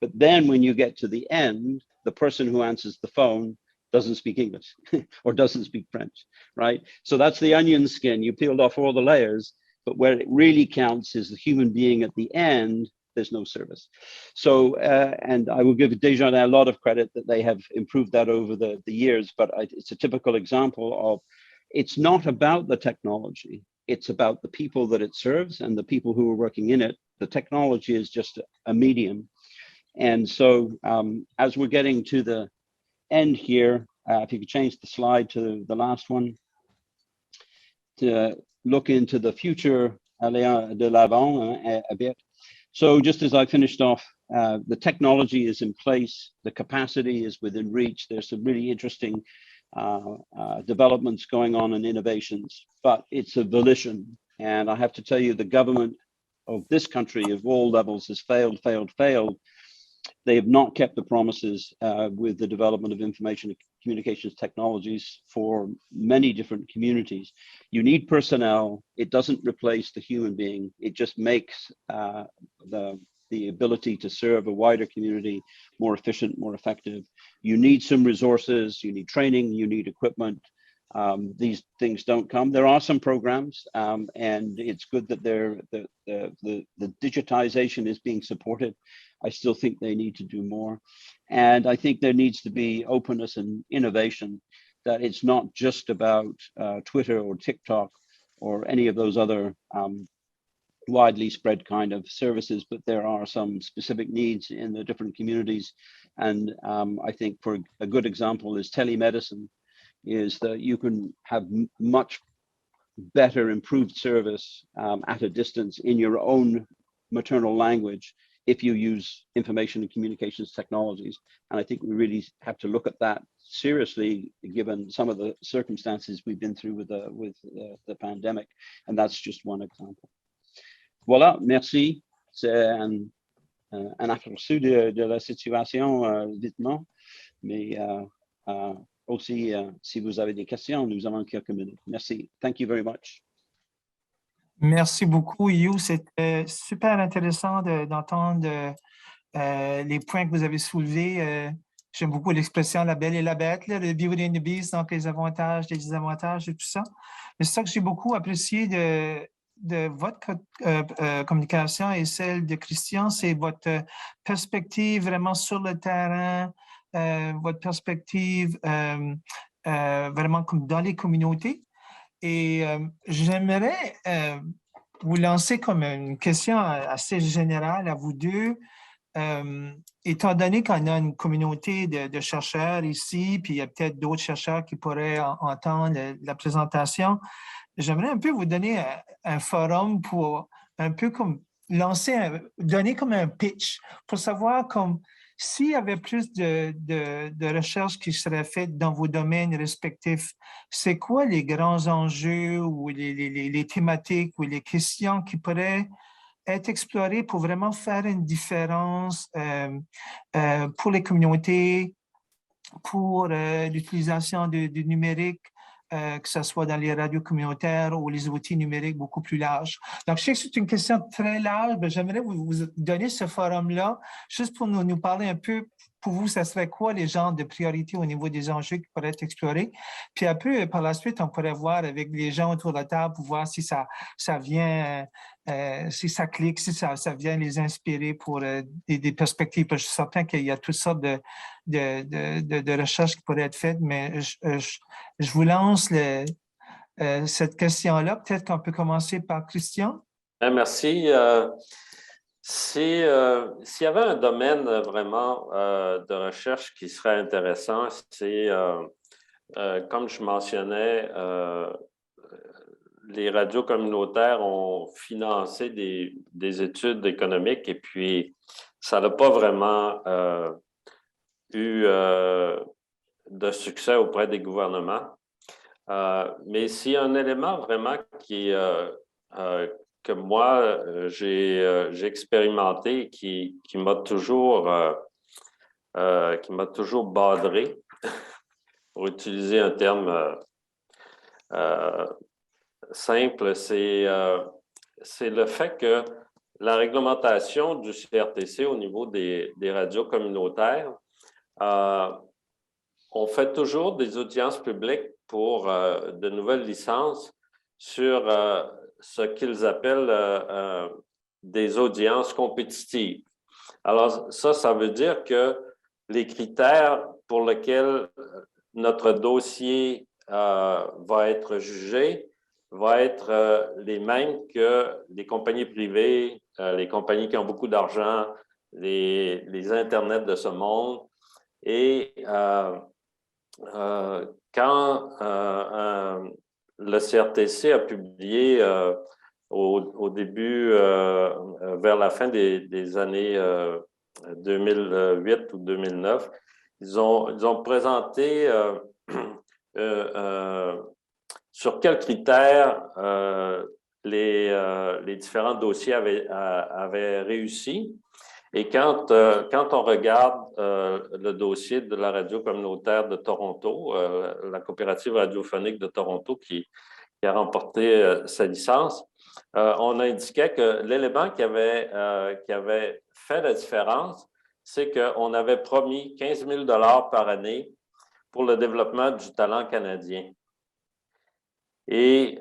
But then when you get to the end, the person who answers the phone doesn't speak English or doesn't speak French, right? So that's the onion skin. You peeled off all the layers, but where it really counts is the human being at the end. There's no service. So, and I will give Desjardins a lot of credit that they have improved that over the years, but it's a typical example of, it's not about the technology. It's about the people that it serves and the people who are working in it. The technology is just a medium. And so as we're getting to the end here, if you could change the slide to the last one, to look into the future, aller de l'avant a bit. So just as I finished off, the technology is in place, the capacity is within reach. There's some really interesting developments going on and innovations, but it's a volition. And I have to tell you, the government of this country of all levels has failed. They have not kept the promises with the development of information and communications technologies for many different communities. You need personnel. It doesn't replace the human being. It just makes the ability to serve a wider community more efficient, more effective. You need some resources, you need training, you need equipment. These things don't come. There are some programs, and it's good that the digitization is being supported. I still think they need to do more. And I think there needs to be openness and innovation, that it's not just about Twitter or TikTok or any of those other widely spread kind of services, but there are some specific needs in the different communities. And I think for a good example is telemedicine, is that you can have much better improved service at a distance in your own maternal language if you use information and communications technologies. And I think we really have to look at that seriously, given some of the circumstances we've been through with the pandemic. And that's just one example. Voilà, merci. C'est un aperçu de la situation vitement, mais aussi, si vous avez des questions, nous avons quelques minutes. Merci. Thank you very much. Merci beaucoup, You. C'était super intéressant d'entendre les points que vous avez soulevés. J'aime beaucoup l'expression « la belle et la bête », le Beauty and the Beast, donc les avantages, les désavantages et tout ça. Mais c'est ça que j'ai beaucoup apprécié de votre communication et celle de Christian, c'est votre perspective vraiment sur le terrain, votre perspective vraiment comme dans les communautés. Et j'aimerais vous lancer comme une question assez générale à vous deux. étant donné qu'on a une communauté de chercheurs ici, puis il y a peut-être d'autres chercheurs qui pourraient entendre la présentation, j'aimerais un peu vous donner un forum pour un peu comme donner comme un pitch pour savoir comme s'il y avait plus de recherches qui seraient faites dans vos domaines respectifs, c'est quoi les grands enjeux ou les thématiques ou les questions qui pourraient être explorées pour vraiment faire une différence pour les communautés, pour l'utilisation du numérique, que ce soit dans les radios communautaires ou les outils numériques beaucoup plus larges. Donc, je sais que c'est une question très large, mais j'aimerais vous donner ce forum-là, juste pour nous parler un peu, pour vous, ça serait quoi les genres de priorités au niveau des enjeux qui pourraient être explorés. Puis après, par la suite, on pourrait voir avec les gens autour de la table pour voir si ça vient, si ça clique, si ça vient les inspirer pour des perspectives. Je suis certain qu'il y a toutes sortes de recherches qui pourraient être faites, mais je vous lance cette question-là. Peut-être qu'on peut commencer par Christian. Merci. S'il y avait un domaine vraiment de recherche qui serait intéressant, c'est, comme je mentionnais, les radios communautaires ont financé des études économiques et puis ça n'a pas vraiment eu de succès auprès des gouvernements. Mais s'il y a un élément vraiment que moi, j'ai expérimenté et qui m'a toujours badré, pour utiliser un terme simple, c'est le fait que la réglementation du CRTC au niveau des radios communautaires, on fait toujours des audiences publiques pour de nouvelles licences sur ce qu'ils appellent des audiences compétitives. Alors, ça veut dire que les critères pour lesquels notre dossier va être jugé vont être les mêmes que les compagnies privées, les compagnies qui ont beaucoup d'argent, les Internets de ce monde. Et quand le CRTC a publié au début, vers la fin des années 2008 ou 2009, ils ont présenté sur quels critères les différents dossiers avaient réussi. Et quand on regarde le dossier de la radio communautaire de Toronto, la coopérative radiophonique de Toronto qui a remporté sa licence, on indiquait que l'élément qui avait fait la différence, c'est qu'on avait promis 15 000 $ par année pour le développement du talent canadien. Et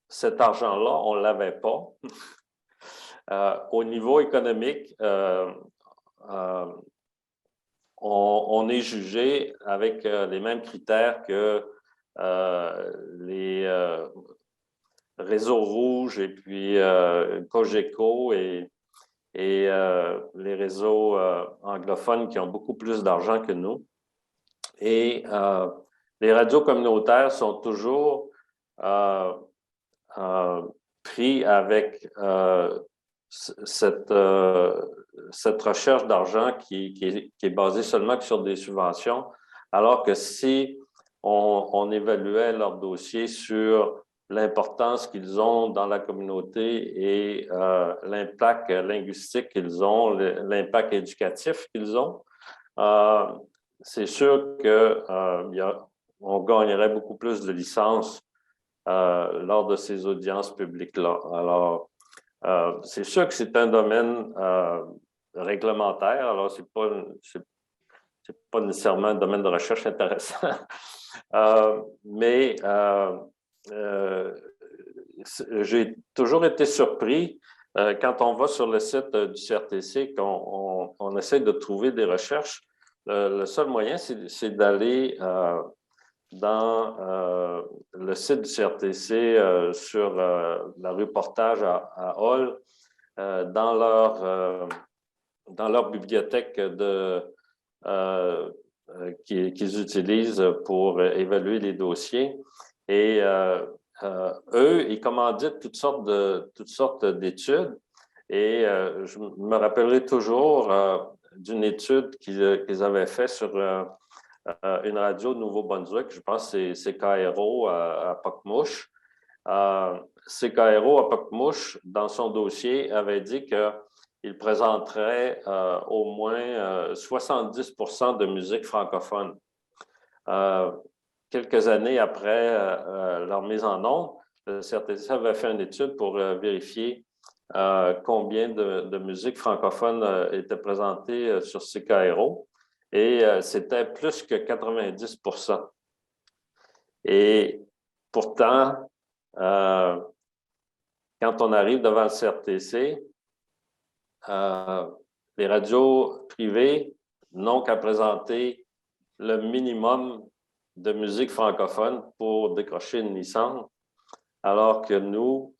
cet argent-là, on ne l'avait pas. Au niveau économique, on est jugé avec les mêmes critères que les réseaux rouges et puis Cogeco et les réseaux anglophones qui ont beaucoup plus d'argent que nous. Et les radios communautaires sont toujours pris avec cette recherche d'argent qui est basée seulement sur des subventions, alors que si on évaluait leur dossier sur l'importance qu'ils ont dans la communauté et l'impact linguistique qu'ils ont, l'impact éducatif qu'ils ont, c'est sûr qu'on gagnerait beaucoup plus de licences lors de ces audiences publiques-là. Alors, c'est sûr que c'est un domaine réglementaire, alors c'est pas nécessairement un domaine de recherche intéressant, mais j'ai toujours été surpris quand on va sur le site du CRTC, qu'on essaie de trouver des recherches. Le seul moyen, c'est d'aller dans le site du CRTC sur la rue Portage à Hall, dans dans leur bibliothèque qu'ils utilisent pour évaluer les dossiers. Et eux, ils commanditent toutes sortes d'études. Et je me rappellerai toujours d'une étude qu'ils avaient faite sur une radio de Nouveau-Brunswick. Je pense que c'est CKRO à Pocmouche. CKRO à Pocmouche, dans son dossier, avait dit qu'il présenterait au moins 70% de musique francophone. Quelques années après leur mise en onde, le CRTC avait fait une étude pour vérifier combien de musique francophone était présentée sur CKRO, et c'était plus que 90%. Et pourtant, quand on arrive devant le CRTC, les radios privées n'ont qu'à présenter le minimum de musique francophone pour décrocher une licence, alors que nous,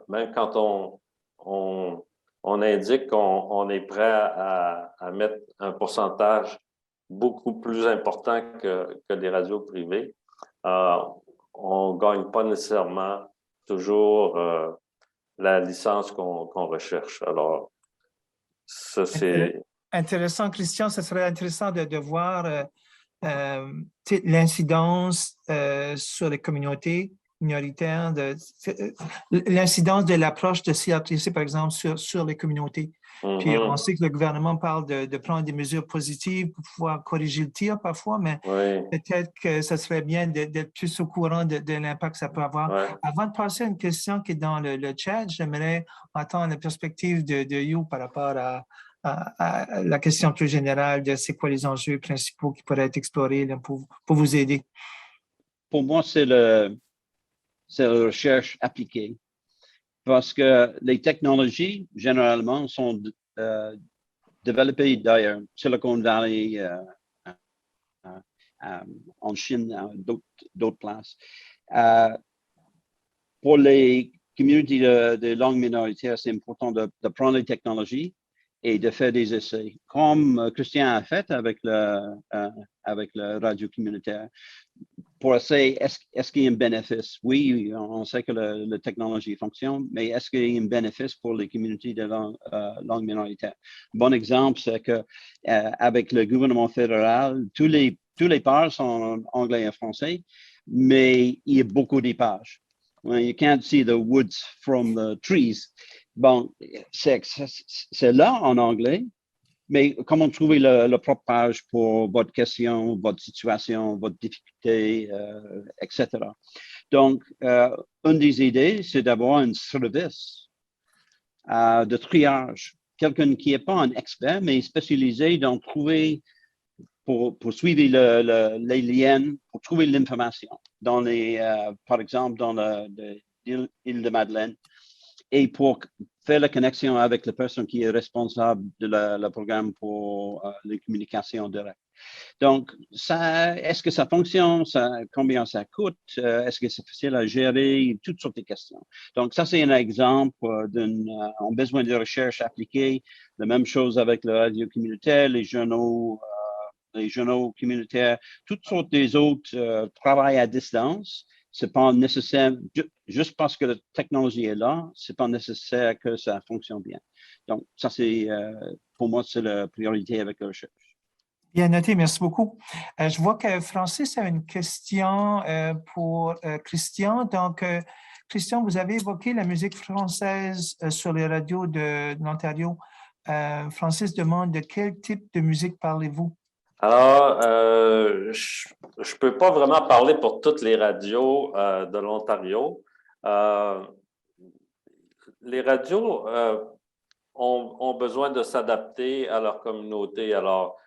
même quand on indique qu'on est prêt à mettre un pourcentage beaucoup plus important que les radios privées, on ne gagne pas nécessairement toujours la licence qu'on recherche. Alors, ça, c'est... Intéressant, Christian. Ce serait intéressant de voir l'incidence sur les communautés minoritaires, l'incidence de l'approche de CRTC, par exemple, sur les communautés. Puis on sait que le gouvernement parle de prendre des mesures positives pour pouvoir corriger le tir parfois, mais peut-être que ce serait bien d'être plus au courant de l'impact que ça peut avoir. Avant de passer à une question qui est dans le chat, j'aimerais entendre la perspective de You par rapport à la question plus générale de c'est quoi les enjeux principaux qui pourraient être explorés là, pour vous aider. Pour moi, c'est la recherche appliquée. Parce que les technologies, généralement, sont développées d'ailleurs, Silicon Valley, en Chine, d'autres places. Pour les communautés de langue minoritaire, c'est important de prendre les technologies et de faire des essais, comme Christian a fait avec le radio communautaire, pour essayer, est-ce qu'il y a un bénéfice? Oui, on sait que la technologie fonctionne, mais est-ce qu'il y a un bénéfice pour les communautés de langue minoritaire? Bon exemple, c'est que avec le gouvernement fédéral, tous les pages sont en anglais et en français, mais il y a beaucoup de pages. You can't see the woods from the trees. Bon, c'est là en anglais, mais comment trouver la propre page pour votre question, votre situation, votre difficulté, etc. Donc, une des idées, c'est d'avoir un service de triage. Quelqu'un qui n'est pas un expert, mais spécialisé dans trouver, pour suivre les liens, pour trouver l'information, par exemple, dans l'île de Madeleine, et pour faire la connexion avec la personne qui est responsable de le programme pour les communications directes. Donc, est-ce que ça fonctionne? Combien ça coûte? Est-ce que c'est facile à gérer? Toutes sortes de questions. Donc, ça, c'est un exemple d'un besoin de recherche appliquée. La même chose avec le radio communautaire, les journaux communautaires, toutes sortes des autres travail à distance. C'est pas nécessaire, juste parce que la technologie est là, c'est pas nécessaire que ça fonctionne bien. Donc, ça, c'est, pour moi, c'est la priorité avec la recherche. Bien noté, merci beaucoup. Je vois que Francis a une question pour Christian. Donc, Christian, vous avez évoqué la musique française sur les radios de l'Ontario. Francis demande de quel type de musique parlez-vous? Alors, je ne peux pas vraiment parler pour toutes les radios de l'Ontario. Les radios ont besoin de s'adapter à leur communauté. Alors,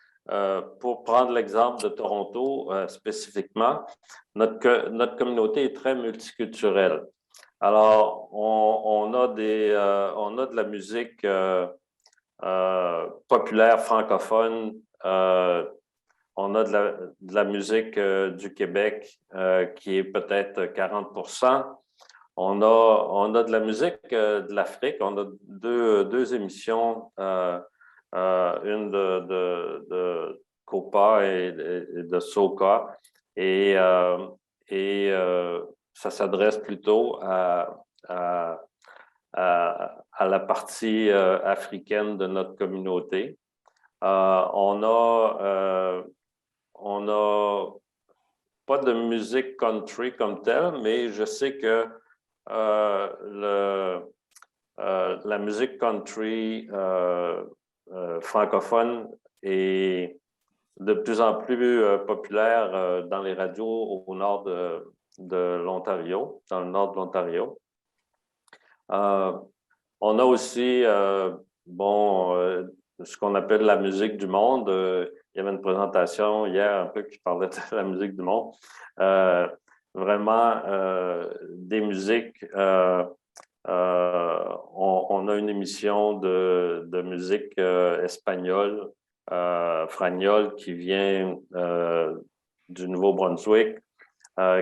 pour prendre l'exemple de Toronto spécifiquement, notre communauté est très multiculturelle. Alors, on a de la musique populaire francophone. On a de la musique du Québec qui est peut-être 40%. On a de la musique de l'Afrique. On a deux émissions une de COPA et de SOCA. Et ça s'adresse plutôt à la partie africaine de notre communauté. On n'a pas de musique country comme telle, mais je sais que la musique country francophone est de plus en plus populaire dans les radios au nord de l'Ontario, dans le nord de l'Ontario. On a aussi, ce qu'on appelle la musique du monde. Il y avait une présentation hier un peu qui parlait de la musique du monde. Vraiment, des musiques. On a une émission de musique espagnole, fragnole, qui vient du Nouveau-Brunswick,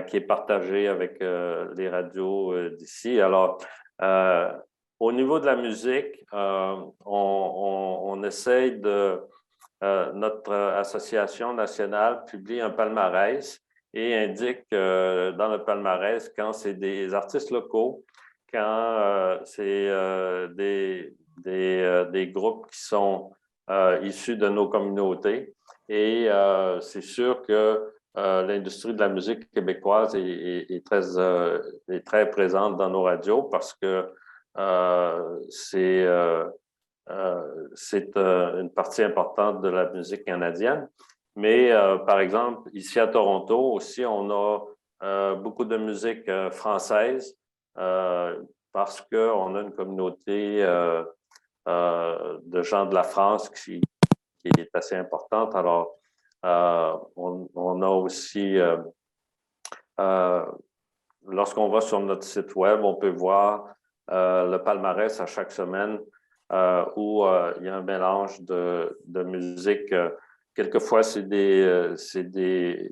qui est partagée avec les radios d'ici. Alors, au niveau de la musique, on essaye notre association nationale publie un palmarès et indique dans le palmarès quand c'est des artistes locaux, quand c'est des groupes qui sont issus de nos communautés. Et c'est sûr que l'industrie de la musique québécoise est très présente dans nos radios parce que c'est une partie importante de la musique canadienne. Mais par exemple, ici à Toronto aussi, on a beaucoup de musique française parce qu'on a une communauté de gens de la France qui est assez importante. Alors, on a aussi, lorsqu'on va sur notre site web, on peut voir le palmarès à chaque semaine où il y a un mélange de musique. Quelquefois, c'est des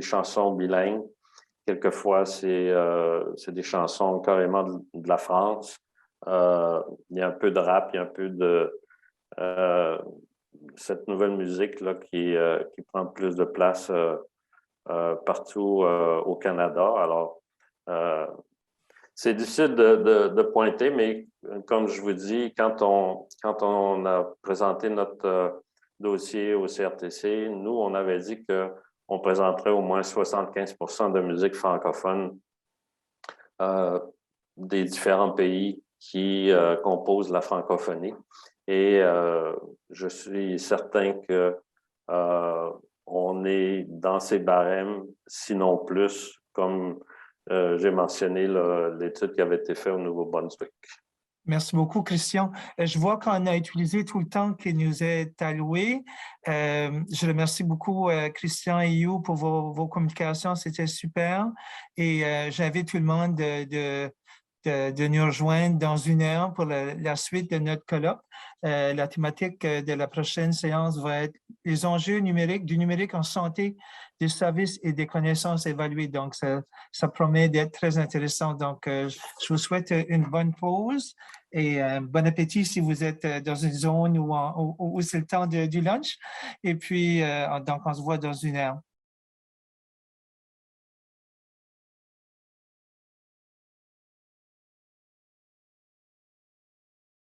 chansons bilingues. Quelquefois, c'est des chansons carrément de la France. Il y a un peu de rap, il y a un peu de cette nouvelle musique-là qui prend plus de place partout au Canada. Alors, c'est difficile de pointer, mais comme je vous dis, quand on a présenté notre dossier au CRTC, nous, on avait dit qu'on présenterait au moins 75% de musique francophone des différents pays qui composent la francophonie. Et je suis certain que on est dans ces barèmes, sinon plus, comme j'ai mentionné l'étude qui avait été faite au Nouveau-Brunswick. Merci beaucoup, Christian. Je vois qu'on a utilisé tout le temps qui nous est alloué. Je remercie beaucoup Christian et You pour vos communications. C'était super. Et j'invite tout le monde de nous rejoindre dans 1 heure pour la suite de notre colloque. La thématique de la prochaine séance va être les enjeux numériques, du numérique en santé, des services et des connaissances évaluées. Donc, ça promet d'être très intéressant. Donc, je vous souhaite une bonne pause et bon appétit si vous êtes dans une zone où c'est le temps du lunch. Et puis, donc, on se voit dans 1 heure.